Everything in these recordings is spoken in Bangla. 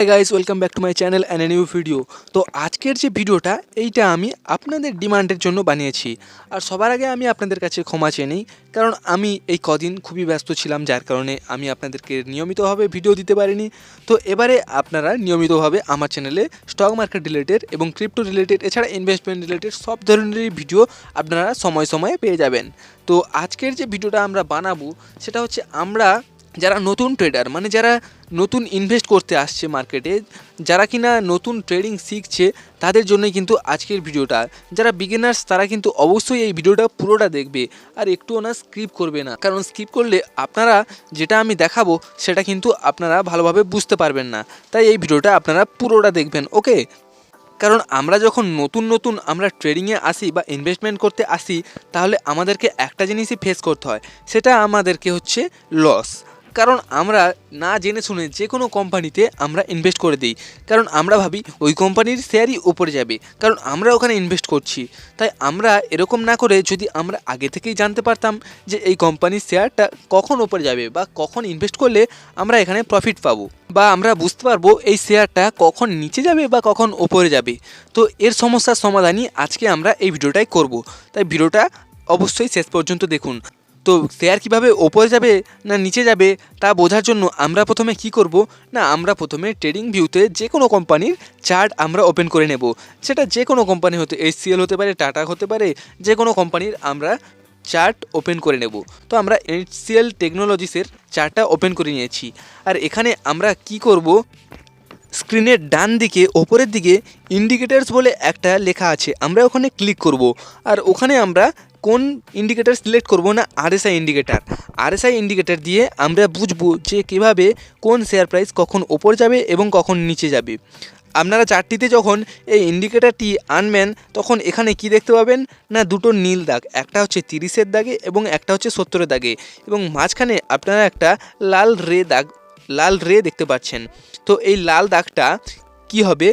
Hi guys, welcome back to my channel and a new video. তো আজকের যে ভিডিওটা এইটা আমি আপনাদের ডিমান্ডের জন্য বানিয়েছি। আর সবার আগে আমি আপনাদের কাছে ক্ষমা চেয়ে নিই, কারণ আমি এই কদিন খুবই ব্যস্ত ছিলাম, যার কারণে আমি আপনাদেরকে নিয়মিতভাবে ভিডিও দিতে পারিনি। তো এবারে আপনারা নিয়মিতভাবে আমার চ্যানেলে স্টক মার্কেট রিলেটেড এবং ক্রিপ্টো রিলেটেড এছাড়া ইনভেস্টমেন্ট রিলেটেড সব ধরনেরই ভিডিও আপনারা সময়ে সময়ে পেয়ে যাবেন। তো আজকের যে ভিডিওটা আমরা বানাবো সেটা হচ্ছে আমরা যারা নতুন ট্রেডার, মানে যারা নতুন ইনভেস্ট করতে আসছে মার্কেটে, যারা কিনা নতুন ট্রেডিং শিখছে, তাদের জন্যই কিন্তু আজকের ভিডিওটা। যারা বিগিনার্স তারা কিন্তু অবশ্যই এই ভিডিওটা পুরোটা দেখবে, আর একটুও না স্কিপ করবে না, কারণ স্কিপ করলে আপনারা যেটা আমি দেখাবো সেটা কিন্তু আপনারা ভালোভাবে বুঝতে পারবেন না। তাই এই ভিডিওটা আপনারা পুরোটা দেখবেন, ওকে? কারণ আমরা যখন নতুন আমরা ট্রেডিংয়ে আসি বা ইনভেস্টমেন্ট করতে আসি, তাহলে আমাদেরকে একটা জিনিসই ফেস করতে হয়, সেটা আমাদেরকে হচ্ছে লস। কারণ আমরা না জেনে শুনে যে কোনো কোম্পানিতে আমরা ইনভেস্ট করে দিই, কারণ আমরা ভাবি ওই কোম্পানির শেয়ারই উপরে যাবে, কারণ আমরা ওখানে ইনভেস্ট করছি। তাই আমরা এরকম না করে যদি আমরা আগে থেকেই জানতে পারতাম যে এই কোম্পানির শেয়ারটা কখন উপরে যাবে বা কখন ইনভেস্ট করলে আমরা এখানে প্রফিট পাবো, বা আমরা বুঝতে পারবো এই শেয়ারটা কখন নিচে যাবে বা কখন ওপরে যাবে, তো এর সমস্যার সমাধানই আজকে আমরা এই ভিডিওটাই করব। তাই ভিডিওটা অবশ্যই শেষ পর্যন্ত দেখুন। তো শেয়ার কীভাবে ওপরে যাবে না নিচে যাবে তা বোঝার জন্য আমরা প্রথমে কি করব না, আমরা প্রথমে ট্রেডিং ভিউতে যে কোনো কোম্পানির চার্ট আমরা ওপেন করে নেব। সেটা যে কোনো কোম্পানি হতে, HCL হতে পারে, টাটা হতে পারে, যে কোনো কোম্পানির আমরা চার্ট ওপেন করে নেব। তো আমরা HCL টেকনোলজিসের চার্টটা ওপেন করে নিয়েছি। আর এখানে আমরা কি করব, স্ক্রিনের ডান দিকে ওপরের দিকে ইন্ডিকেটার্স বলে একটা লেখা আছে, আমরা ওখানে ক্লিক করব। আর ওখানে আমরা কোন ইন্ডিকেটার সিলেক্ট করব না, RSI ইন্ডিকেটার। RSI ইন্ডিকেটার দিয়ে আমরা বুঝবো যে কীভাবে কোন শেয়ার প্রাইস কখন ওপর যাবে এবং কখন নিচে যাবে। আপনারা চারটিতে যখন এই ইন্ডিকেটারটি আনবেন, তখন এখানে কি দেখতে পাবেন না, দুটো নীল দাগ, একটা হচ্ছে 30-এর দাগে এবং একটা হচ্ছে 70-এর দাগে, এবং মাঝখানে আপনারা একটা লাল রে দেখতে পাচ্ছেন। তো এই লাল দাগটা কি হবে,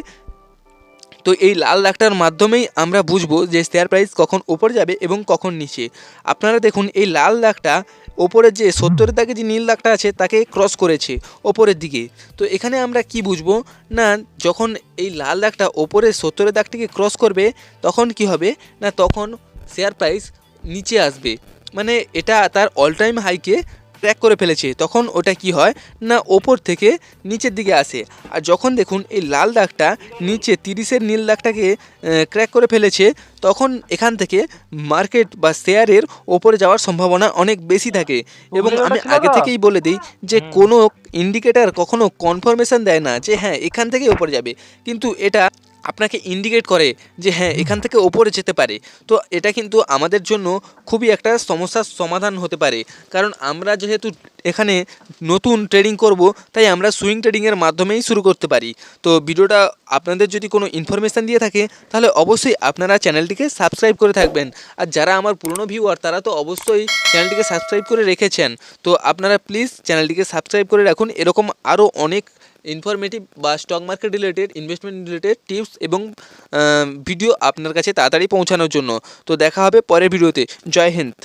তো এই লাল দাগটার মাধ্যমেই আমরা বুঝবো যে শেয়ার প্রাইস কখন ওপরে যাবে এবং কখন নিচে। আপনারা দেখুন এই লাল দাগটা ওপরের যে 70-এর দাগে যে নীল দাগটা আছে তাকে ক্রস করেছে ওপরের দিকে। তো এখানে আমরা কি বুঝবো না, যখন এই লাল দাগটা ওপরের 70-এর দাগটিকে ক্রস করবে তখন কি হবে না, তখন শেয়ার প্রাইস নিচে আসবে, মানে এটা তার অল টাইম হাইকে ক্র্যাক করে ফেলেছে। তখন ওটা কি হয় না, ওপর থেকে নিচের দিকে আসে। আর যখন দেখুন এই লাল দাগটা নিচে 30-এর নীল দাগটাকে ক্র্যাক করে ফেলেছে, তখন এখান থেকে মার্কেট বা শেয়ারের ওপরে যাওয়ার সম্ভাবনা অনেক বেশি থাকে। এবং আমি আগে থেকেই বলে দিই যে কোনো ইন্ডিকেটার কখনো কনফার্মেশন দেয় না যে হ্যাঁ এখান থেকেই ওপরে যাবে, কিন্তু এটা আপনাকে ইন্ডিকেট করে যে হ্যাঁ এখান থেকে ওপরে যেতে পারে। তো এটা কিন্তু আমাদের জন্য খুবই একটা সমস্যার সমাধান হতে পারে, কারণ আমরা যেহেতু এখানে নতুন ট্রেডিং করব, তাই আমরা সুইং ট্রেডিংয়ের মাধ্যমেই শুরু করতে পারি। তো ভিডিওটা আপনাদের যদি কোনো ইনফরমেশান দিয়ে থাকে, তাহলে অবশ্যই আপনারা চ্যানেলটিকে সাবস্ক্রাইব করে থাকবেন। আর যারা আমার পুরনো ভিউয়ার তারা তো অবশ্যই চ্যানেলটিকে সাবস্ক্রাইব করে রেখেছেন, তো আপনারা প্লিজ চ্যানেলটিকে সাবস্ক্রাইব করে রাখুন। এরকম আরও অনেক ইনফরমেটিভ বা stock market related, investment related tips এবং ভিডিও আপনার কাছে তাড়াতাড়ি পৌঁছানোর জন্য। তো দেখা হবে পরের ভিডিওতে। জয় হিন্দ।